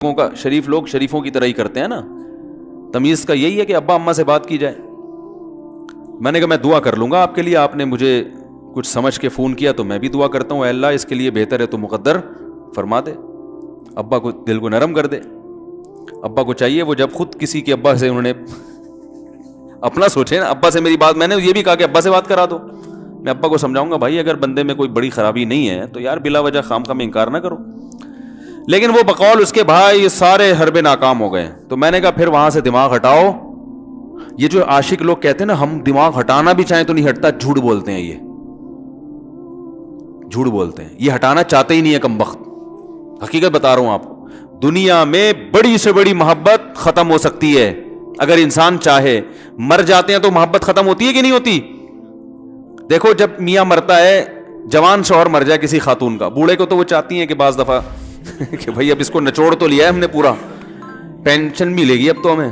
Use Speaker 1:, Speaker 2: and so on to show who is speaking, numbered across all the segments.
Speaker 1: کا شریف لوگ شریفوں کی طرح ہی کرتے ہیں نا. تمیز کا یہی ہے کہ ابا اماں سے بات کی جائے. میں نے کہا میں دعا کر لوں گا آپ کے لیے, آپ نے مجھے کچھ سمجھ کے فون کیا تو میں بھی دعا کرتا ہوں, اے اللہ اس کے لیے بہتر ہے تو مقدر فرما دے, ابا کو دل کو نرم کر دے. ابا کو چاہیے وہ جب خود کسی کے ابا سے انہوں نے اپنا سوچے نا, ابا سے میری بات, میں نے یہ بھی کہا کہ ابا سے بات کرا دو. میں ابا کو سمجھاؤں گا بھائی اگر بندے میں کوئی بڑی خرابی نہیں ہے تو یار بلا وجہ خام خام انکار نہ کرو. لیکن وہ بقول اس کے بھائی سارے حربے ناکام ہو گئے. تو میں نے کہا پھر وہاں سے دماغ ہٹاؤ. یہ جو عاشق لوگ کہتے ہیں نا ہم دماغ ہٹانا بھی چاہیں تو نہیں ہٹتا, جھوٹ بولتے ہیں, یہ جھوٹ بولتے ہیں, یہ ہٹانا چاہتے ہی نہیں ہے کمبخت. حقیقت بتا رہا ہوں آپ کو, دنیا میں بڑی سے بڑی محبت ختم ہو سکتی ہے اگر انسان چاہے. مر جاتے ہیں تو محبت ختم ہوتی ہے کہ نہیں ہوتی؟ دیکھو جب میاں مرتا ہے, جوان شوہر مر جائے کسی خاتون کا, بوڑھے کو تو وہ چاہتی ہیں کہ بعض دفعہ کہ بھائی اب اس کو نچوڑ تو لیا ہے ہم نے, پورا پینشن ملے گی اب تو ہمیں,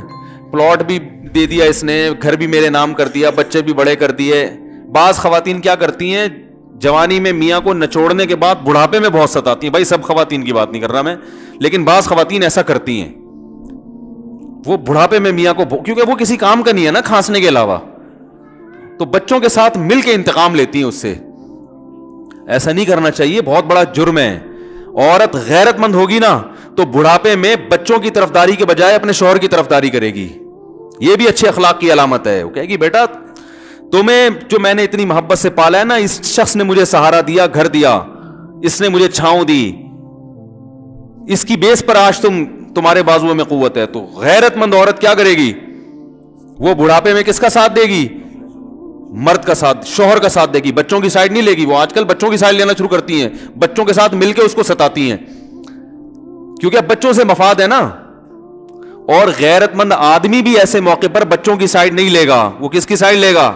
Speaker 1: پلاٹ بھی دے دیا اس نے, گھر بھی میرے نام کر دیا, بچے بھی بڑے کر دیے. بعض خواتین کیا کرتی ہیں, جوانی میں میاں کو نچوڑنے کے بعد بڑھاپے میں بہت ستاتی ہیں. بھائی سب خواتین کی بات نہیں کر رہا میں, لیکن بعض خواتین ایسا کرتی ہیں, وہ بڑھاپے میں میاں کو, کیونکہ وہ کسی کام کا نہیں ہے نا کھانسنے کے علاوہ, تو بچوں کے ساتھ مل کے انتقام لیتی ہیں اس سے. ایسا نہیں کرنا چاہیے, بہت بڑا جرم ہے. عورت غیرت مند ہوگی نا تو بڑھاپے میں بچوں کی طرفداری کے بجائے اپنے شوہر کی طرفداری کرے گی. یہ بھی اچھے اخلاق کی علامت ہے. وہ کہے گی بیٹا تمہیں جو میں نے اتنی محبت سے پالا ہے نا, اس شخص نے مجھے سہارا دیا, گھر دیا, اس نے مجھے چھاؤں دی, اس کی بیس پر آج تمہارے بازوؤں میں قوت ہے. تو غیرت مند عورت کیا کرے گی, وہ بڑھاپے میں کس کا ساتھ دے گی؟ مرد کا ساتھ, شوہر کا ساتھ دے گی, بچوں کی سائڈ نہیں لے گی. وہ آج کل بچوں کی سائڈ لینا شروع کرتی ہیں, بچوں کے ساتھ مل کے اس کو ستاتی ہیں, کیونکہ اب بچوں سے مفاد ہے نا. اور غیرت مند آدمی بھی ایسے موقع پر بچوں کی سائڈ نہیں لے گا. وہ کس کی سائڈ لے گا؟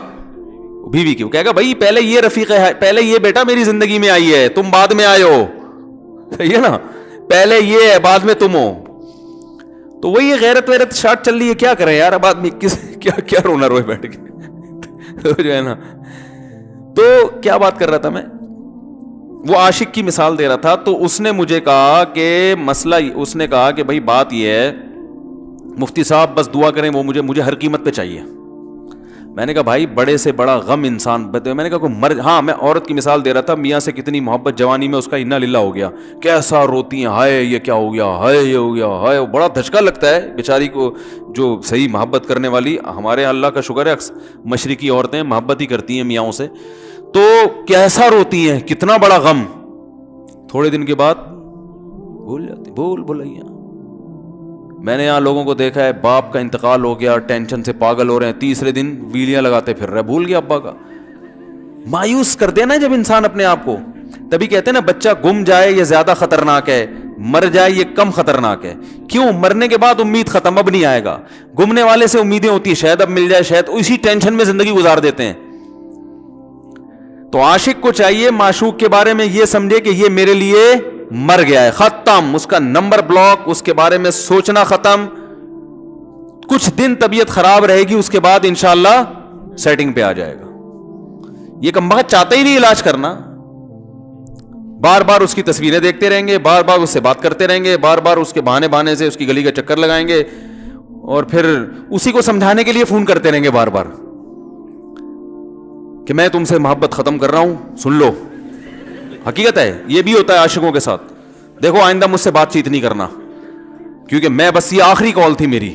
Speaker 1: بیوی کی. وہ کہے گا بھائی پہلے یہ رفیق ہے, پہلے یہ بیٹا میری زندگی میں آئی ہے, تم بعد میں آئے ہو, صحیح ہے نا, پہلے یہ ہے بعد میں تم ہو. تو وہی یہ غیرت ویرت شارٹ چل رہی ہے, کیا کریں یار اب آدمی کیا رونا روئے بیٹھ کے جو ہے نا. تو کیا بات کر رہا تھا میں, وہ عاشق کی مثال دے رہا تھا. تو اس نے مجھے کہا کہ مسئلہ, اس نے کہا کہ بھائی بات یہ ہے مفتی صاحب بس دعا کریں, وہ مجھے ہر قیمت پہ چاہیے. میں نے کہا بھائی بڑے سے بڑا غم انسان, میں نے کہا کوئی ہاں میں عورت کی مثال دے رہا تھا, میاں سے کتنی محبت جوانی میں اس کا انا للہ ہو گیا, کیسا روتی ہیں, ہائے یہ کیا ہو گیا, ہائے یہ ہو گیا, ہائے. بڑا دھچکا لگتا ہے بیچاری کو, جو صحیح محبت کرنے والی. ہمارے اللہ کا شکر ہے مشرقی عورتیں محبت ہی کرتی ہیں میاں سے, تو کیسا روتی ہیں, کتنا بڑا غم. تھوڑے دن کے بعد بھول جاتی, بھولائیاں. میں نے یہاں لوگوں کو دیکھا ہے, باپ کا انتقال ہو گیا, ٹینشن سے پاگل ہو رہے ہیں, تیسرے دن ویلیاں لگاتے پھر رہے, بھول گیا ابا کا. مایوس کر دینا جب انسان اپنے آپ کو. تبھی کہتے ہیں نا بچہ گم جائے یہ زیادہ خطرناک ہے, مر جائے یہ کم خطرناک ہے. کیوں؟ مرنے کے بعد امید ختم, اب نہیں آئے گا. گمنے والے سے امیدیں ہوتی ہیں شاید اب مل جائے, شاید اسی ٹینشن میں زندگی گزار دیتے ہیں. تو عاشق کو چاہیے معشوق کے بارے میں یہ سمجھے کہ یہ میرے لیے مر گیا ہے, ختم, اس کا نمبر بلاک, اس کے بارے میں سوچنا ختم. کچھ دن طبیعت خراب رہے گی, اس کے بعد انشاءاللہ سیٹنگ پہ آ جائے گا. یہ کمبخت چاہتے ہی نہیں علاج کرنا, بار بار اس کی تصویریں دیکھتے رہیں گے, بار بار اس سے بات کرتے رہیں گے, بار بار اس کے بہانے سے اس کی گلی کا چکر لگائیں گے, اور پھر اسی کو سمجھانے کے لیے فون کرتے رہیں گے بار بار کہ میں تم سے محبت ختم کر رہا ہوں, سن لو. حقیقت ہے یہ بھی ہوتا ہے عاشقوں کے ساتھ. دیکھو آئندہ مجھ سے بات چیت نہیں کرنا, کیونکہ میں بس یہ آخری کال تھی میری.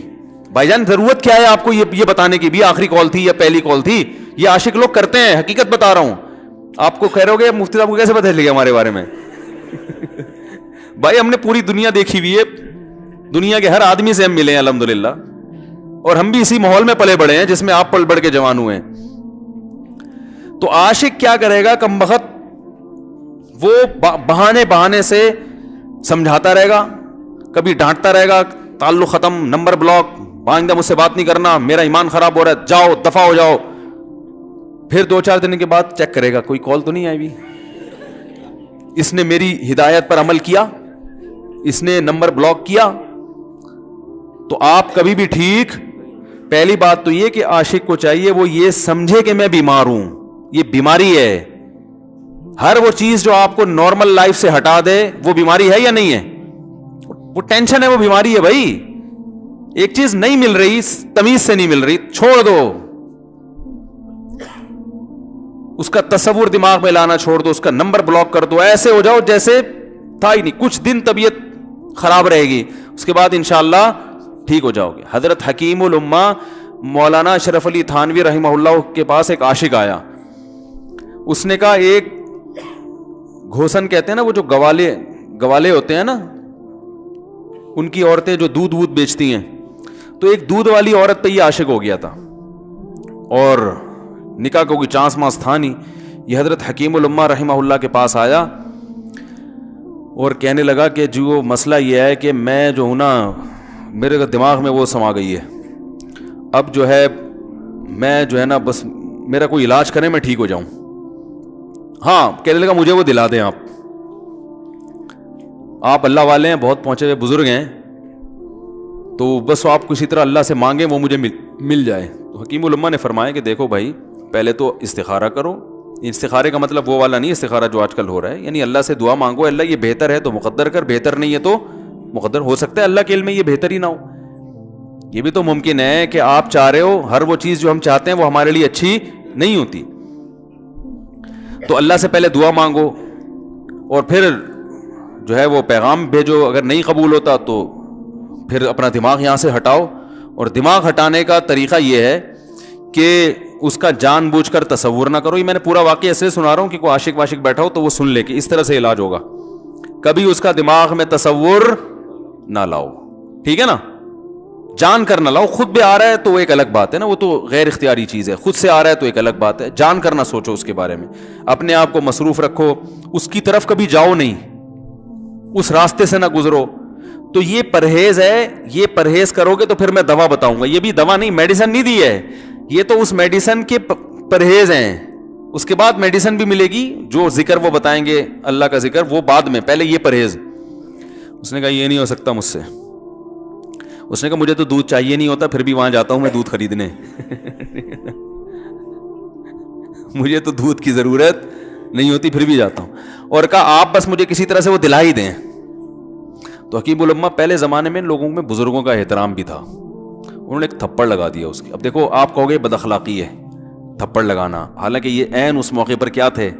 Speaker 1: بھائی جان ضرورت کیا ہے آپ کو یہ بتانے کی بھی آخری کال تھی یا پہلی کال تھی؟ یہ عاشق لوگ کرتے ہیں, حقیقت بتا رہا ہوں. آپ کو کہہ رہے ہو گے مفتی صاحب کو کیسے پتہ چلے گا ہمارے بارے میں؟ بھائی ہم نے پوری دنیا دیکھی ہوئی ہے, دنیا کے ہر آدمی سے ہم ملے ہیں الحمدللہ, اور ہم بھی اسی ماحول میں پلے بڑے ہیں جس میں آپ پل بڑھ کے جوان ہوئے ہیں. تو عاشق کیا کرے گا کمبخت, وہ بہانے سے سمجھاتا رہے گا, کبھی ڈانٹتا رہے گا, تعلق ختم, نمبر بلاک, آئندہ مجھ سے بات نہیں کرنا, میرا ایمان خراب ہو رہا ہے, جاؤ دفع ہو جاؤ. پھر 2-4 دن کے بعد چیک کرے گا کوئی کال تو نہیں آئی بھی, اس نے میری ہدایت پر عمل کیا, اس نے نمبر بلاک کیا. تو آپ کبھی بھی ٹھیک. پہلی بات تو یہ کہ عاشق کو چاہیے وہ یہ سمجھے کہ میں بیمار ہوں, یہ بیماری ہے. ہر وہ چیز جو آپ کو نارمل لائف سے ہٹا دے وہ بیماری ہے یا نہیں ہے؟ وہ ٹینشن ہے, وہ بیماری ہے بھائی. ایک چیز نہیں مل رہی, تمیز سے نہیں مل رہی, چھوڑ دو, اس کا تصور دماغ میں لانا چھوڑ دو, اس کا نمبر بلاک کر دو, ایسے ہو جاؤ جیسے تھا ہی نہیں. کچھ دن طبیعت خراب رہے گی, اس کے بعد انشاءاللہ ٹھیک ہو جاؤ گے. حضرت حکیم الامہ مولانا اشرف علی تھانوی رحمہ اللہ کے پاس ایک عاشق آیا. اس نے کہا, ایک گھوسن کہتے ہیں نا, وہ جو گوالے ہوتے ہیں نا, ان کی عورتیں جو دودھ بیچتی ہیں, تو ایک دودھ والی عورت پہ یہ عاشق ہو گیا تھا, اور نکاح کا کوئی چانس مانس تھا نہیں. یہ حضرت حکیم الامہ رحمہ اللہ کے پاس آیا اور کہنے لگا کہ جو مسئلہ یہ ہے کہ میں جو ہوں نا, میرے دماغ میں وہ سما گئی ہے, اب جو ہے میں جو ہے نا بس میرا کوئی علاج کریں میں ٹھیک ہو جاؤں. ہاں, کہنے لگا مجھے وہ دلا دیں آپ اللہ والے ہیں, بہت پہنچے ہوئے بزرگ ہیں, تو بس آپ کسی طرح اللہ سے مانگیں وہ مجھے مل جائے. تو حکیم الامہ نے فرمایا کہ دیکھو بھائی, پہلے تو استخارہ کرو. استخارے کا مطلب وہ والا نہیں استخارہ جو آج کل ہو رہا ہے, یعنی اللہ سے دعا مانگو, اللہ یہ بہتر ہے تو مقدر کر, بہتر نہیں ہے تو مقدر. ہو سکتا ہے اللہ کے علم میں یہ بہتر ہی نہ ہو, یہ بھی تو ممکن ہے کہ آپ چاہ رہے ہو ہر وہ چیز جو ہم چاہتے ہیں وہ ہمارے لیے اچھی نہیں ہوتی. تو اللہ سے پہلے دعا مانگو اور پھر جو ہے وہ پیغام بھیجو. اگر نہیں قبول ہوتا تو پھر اپنا دماغ یہاں سے ہٹاؤ. اور دماغ ہٹانے کا طریقہ یہ ہے کہ اس کا جان بوجھ کر تصور نہ کرو. یہ میں نے پورا واقعہ ایسے سنا رہا ہوں کہ کوئی عاشق واشق بیٹھا ہو تو وہ سن لے کہ اس طرح سے علاج ہوگا. کبھی اس کا دماغ میں تصور نہ لاؤ, ٹھیک ہے نا, جان کر نہ لاؤ. خود بھی آ رہا ہے تو وہ ایک الگ بات ہے نا, وہ تو غیر اختیاری چیز ہے. خود سے آ رہا ہے تو ایک الگ بات ہے, جان کر نہ سوچو اس کے بارے میں, اپنے آپ کو مصروف رکھو, اس کی طرف کبھی جاؤ نہیں, اس راستے سے نہ گزرو. تو یہ پرہیز ہے, یہ پرہیز کرو گے تو پھر میں دوا بتاؤں گا. یہ بھی دوا نہیں, میڈیسن نہیں دی ہے, یہ تو اس میڈیسن کے پرہیز ہیں. اس کے بعد میڈیسن بھی ملے گی, جو ذکر وہ بتائیں گے اللہ کا ذکر وہ بعد میں, پہلے یہ پرہیز. اس نے کہا یہ نہیں ہو سکتا مجھ سے. اس نے کہا مجھے تو دودھ چاہیے نہیں ہوتا, پھر بھی وہاں جاتا ہوں میں دودھ خریدنے. مجھے تو دودھ کی ضرورت نہیں ہوتی, پھر بھی جاتا ہوں. اور کہا آپ بس مجھے کسی طرح سے وہ دلا ہی دیں. تو حکیم الامہ پہلے زمانے میں لوگوں میں بزرگوں کا احترام بھی تھا, انہوں نے ایک تھپڑ لگا دیا اس کی. اب دیکھو آپ کہو گے بد اخلاقی ہے تھپڑ لگانا, حالانکہ یہ عین اس موقع پر کیا تھے,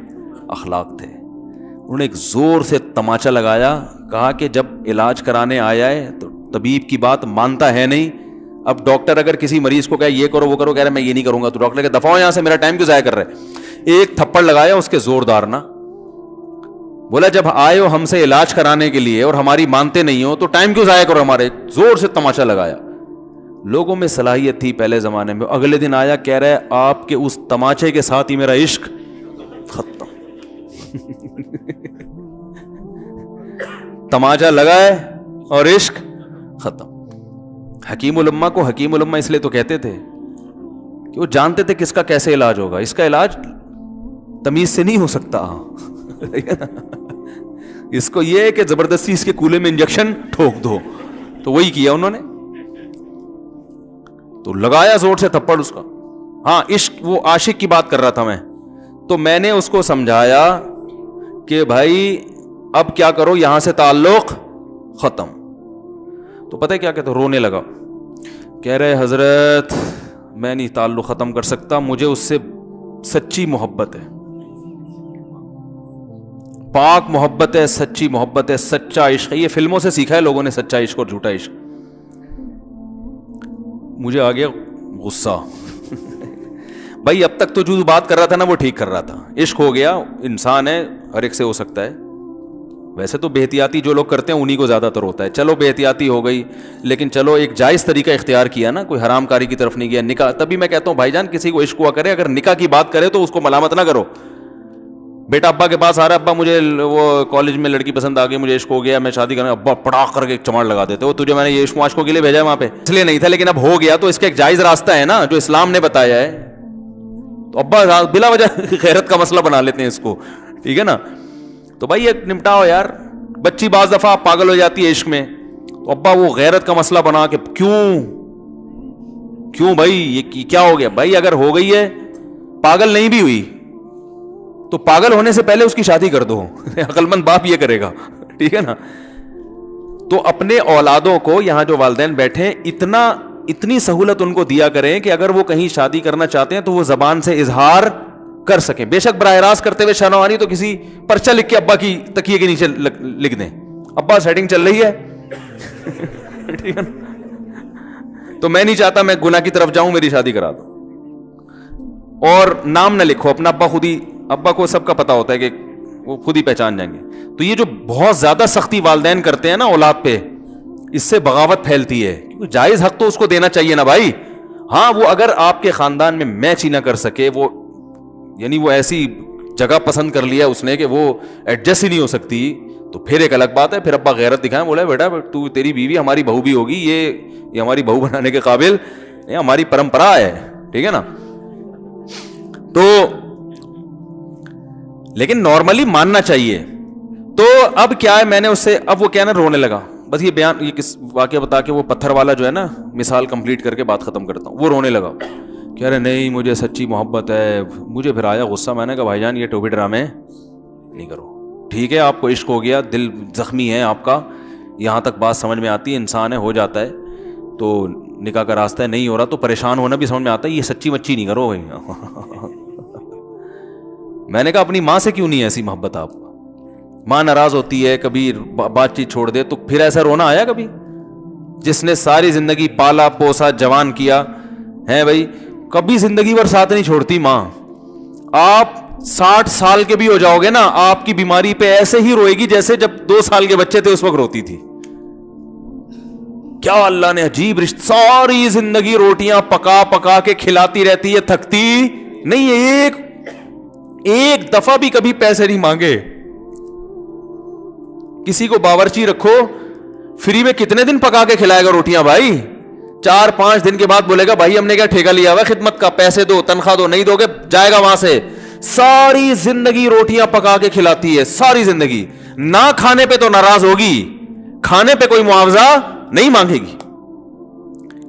Speaker 1: اخلاق تھے. انہوں نے ایک زور سے تماچا لگایا, کہا کہ جب علاج کرانے آیا ہے تو طبیب کی بات مانتا ہے نہیں. اب ڈاکٹر اگر کسی مریض کو کہے یہ کرو وہ کرو, کہہ رہا ہے میں یہ نہیں کروں گا, تو ڈاکٹر کہ دفعہ یہاں سے, میرا ٹائم کیوں ضائع کر رہے. ایک تھپڑ لگایا اس کے زوردار نا, بولا جب آئے ہو ہم سے علاج کرانے کے لیے اور ہماری مانتے نہیں ہو تو ٹائم کیوں ضائع کرو ہمارے. زور سے تماچا لگایا. لوگوں میں صلاحیت تھی پہلے زمانے میں. اگلے دن آیا, کہہ رہا ہے آپ کے اس تماچے کے ساتھ ہی میرا عشق ختم. تماچا لگا ہے اور عشق ختم. حکیم الامہ کو حکیم الامہ اس لیے تو کہتے تھے کہ وہ جانتے تھے کس کا کیسے علاج ہوگا. اس کا علاج تمیز سے نہیں ہو سکتا. اس کو یہ ہے کہ زبردستی اس کے کولے میں انجیکشن ٹھوک دو, تو وہی کیا انہوں نے. تو لگایا زور سے تھپڑ اس کا. ہاں عشق, وہ عاشق کی بات کر رہا تھا میں, تو میں نے اس کو سمجھایا کہ بھائی اب کیا کرو, یہاں سے تعلق ختم. تو پتہ ہے کیا کہتا, رونے لگا, کہہ رہے حضرت میں نہیں تعلق ختم کر سکتا, مجھے اس سے سچی محبت ہے, پاک محبت ہے, سچی محبت ہے, سچا عشق ہے. یہ فلموں سے سیکھا ہے لوگوں نے, سچا عشق اور جھوٹا عشق. مجھے آ گیا غصہ. بھائی اب تک تو جو بات کر رہا تھا نا وہ ٹھیک کر رہا تھا, عشق ہو گیا, انسان ہے, ہر ایک سے ہو سکتا ہے. ویسے تو بے احتیاطی جو لوگ کرتے ہیں انہی کو زیادہ تر ہوتا ہے. چلو بے احتیاطی ہو گئی, لیکن چلو ایک جائز طریقہ اختیار کیا نا, کوئی حرام کاری کی طرف نہیں گیا. نکاح, تبھی میں کہتا ہوں بھائی جان کسی کو عشق ہوا کرے, اگر نکاح کی بات کرے تو اس کو ملامت نہ کرو. بیٹا ابا کے پاس آ رہا ہے, ابا مجھے وہ کالج میں لڑکی پسند آ گئی, مجھے عشق ہو گیا, میں شادی کرنا. ابا پڑاخ کر کے ایک چماڑ لگا دیتے, وہ تجھے میں نے یہ عشق معاشقوں کے لیے بھیجا ہے وہاں پہ, اس لیے نہیں تھا, لیکن اب ہو گیا تو اس کا ایک جائز راستہ ہے نا جو اسلام نے بتایا ہے. تو ابا بلا وجہ غیرت کا مسئلہ بنا لیتے ہیں اس کو, ٹھیک ہے نا. تو بھائی ایک نمٹاؤ یار. بچی بعض دفعہ پاگل ہو جاتی ہے عشق میں, تو ابا وہ غیرت کا مسئلہ بنا کے کیوں بھائی یہ کیا ہو گیا. بھائی اگر ہو گئی ہے, پاگل نہیں بھی ہوئی تو پاگل ہونے سے پہلے اس کی شادی کر دو. عقل مند باپ یہ کرے گا, ٹھیک ہے نا. تو اپنے اولادوں کو یہاں جو والدین بیٹھے ہیں اتنی سہولت ان کو دیا کریں کہ اگر وہ کہیں شادی کرنا چاہتے ہیں تو وہ زبان سے اظہار کر سکیں. بے شک براہ راست کرتے ہوئے شرم آنی تو کسی پرچہ لکھ کے ابا کی تکیے کے نیچے لکھ دیں, ابا سیٹنگ چل رہی ہے. ٹھیک ہے نا, تو میں نہیں چاہتا میں گناہ کی طرف جاؤں, میری شادی کرا دو. اور نام نہ لکھو اپنا, ابا کو سب کا پتا ہوتا ہے کہ وہ خود ہی پہچان جائیں گے. تو یہ جو بہت زیادہ سختی والدین کرتے ہیں نا اولاد پہ, اس سے بغاوت پھیلتی ہے. کیونکہ جائز حق تو اس کو دینا چاہیے نا بھائی. ہاں وہ اگر آپ کے خاندان میں میچ ہی نہ کر سکے, وہ یعنی وہ ایسی جگہ پسند کر لیا اس نے کہ وہ ایڈجسٹ ہی نہیں ہو سکتی, تو پھر ایک الگ بات ہے. پھر ابا غیرت دکھائیں, بولا بیٹا تو تیری بیوی ہماری بہو بھی ہوگی, یہ ہماری بہو بنانے کے قابل, یہ ہماری پرمپرا ہے. ٹھیک ہے نا. تو لیکن نارملی ماننا چاہیے. تو اب کیا ہے, میں نے اس سے, اب وہ کیا نا رونے لگا. بس یہ بیان, یہ کس واقعہ بتا کے وہ پتھر والا جو ہے نا مثال کمپلیٹ کر کے بات ختم کرتا ہوں. وہ رونے لگا, کہہ رہے نہیں مجھے سچی محبت ہے. مجھے پھر آیا غصہ, میں نے کہا بھائی جان یہ ٹوپی ڈرامے نہیں کرو. ٹھیک ہے آپ کو عشق ہو گیا, دل زخمی ہے آپ کا, یہاں تک بات سمجھ میں آتی ہے, انسان ہے ہو جاتا ہے, تو نکاح کا راستہ ہے, نہیں ہو رہا تو پریشان ہونا بھی سمجھ میں آتا ہے, یہ سچی مچی نہیں کرو بھائی. میں نے کہا اپنی ماں سے کیوں نہیں ایسی محبت آپ کو؟ ماں ناراض ہوتی ہے, کبھی بات چیت چھوڑ دے, تو پھر ایسا رونا آیا کبھی؟ جس نے ساری زندگی پالا پوسا جوان کیا ہے بھائی, کبھی زندگی بھر ساتھ نہیں چھوڑتی ماں. آپ 60 سال کے بھی ہو جاؤ گے نا, آپ کی بیماری پہ ایسے ہی روئے گی جیسے جب 2 سال کے بچے تھے اس وقت روتی تھی. کیا اللہ نے عجیب رشتہ, ساری زندگی روٹیاں پکا پکا کے کھلاتی رہتی ہے, تھکتی نہیں ہے, ایک دفعہ بھی کبھی پیسے نہیں مانگے. کسی کو باورچی رکھو, فری میں کتنے دن پکا کے کھلائے گا روٹیاں بھائی؟ 4-5 دن کے بعد بولے گا بھائی ہم نے کیا ٹھیکہ لیا ہوا خدمت کا, پیسے دو, تنخواہ دو, نہیں دو گے جائے گا وہاں سے. ساری زندگی روٹیاں پکا کے کھلاتی ہے, ساری زندگی. نہ کھانے پہ تو ناراض ہوگی, کھانے پہ کوئی معاوضہ نہیں مانگے گی.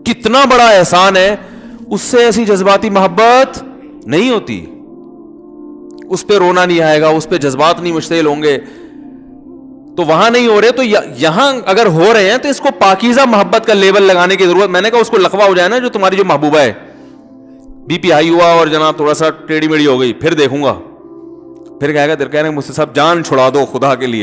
Speaker 1: کتنا بڑا احسان ہے, اس سے ایسی جذباتی محبت نہیں ہوتی. اس پہ رونا نہیں آئے گا, اس پہ جذبات نہیں مشتعل ہوں گے. تو وہاں نہیں ہو رہے, تو یہاں اگر ہو رہے ہیں تو اس کو پاکیزہ محبت کا لیبل لگانے کی ضرورت. میں نے کہا اس کو لقبہ ہو جائے نا, جو تمہاری جو محبوبہ ہے بی پی ہائی ہوا اور جناب تھوڑا سا ٹیڑھی میڑھی ہو گئی, پھر دیکھوں گا, پھر کہے گا مجھ سے سب جان چھڑا دو خدا کے لیے.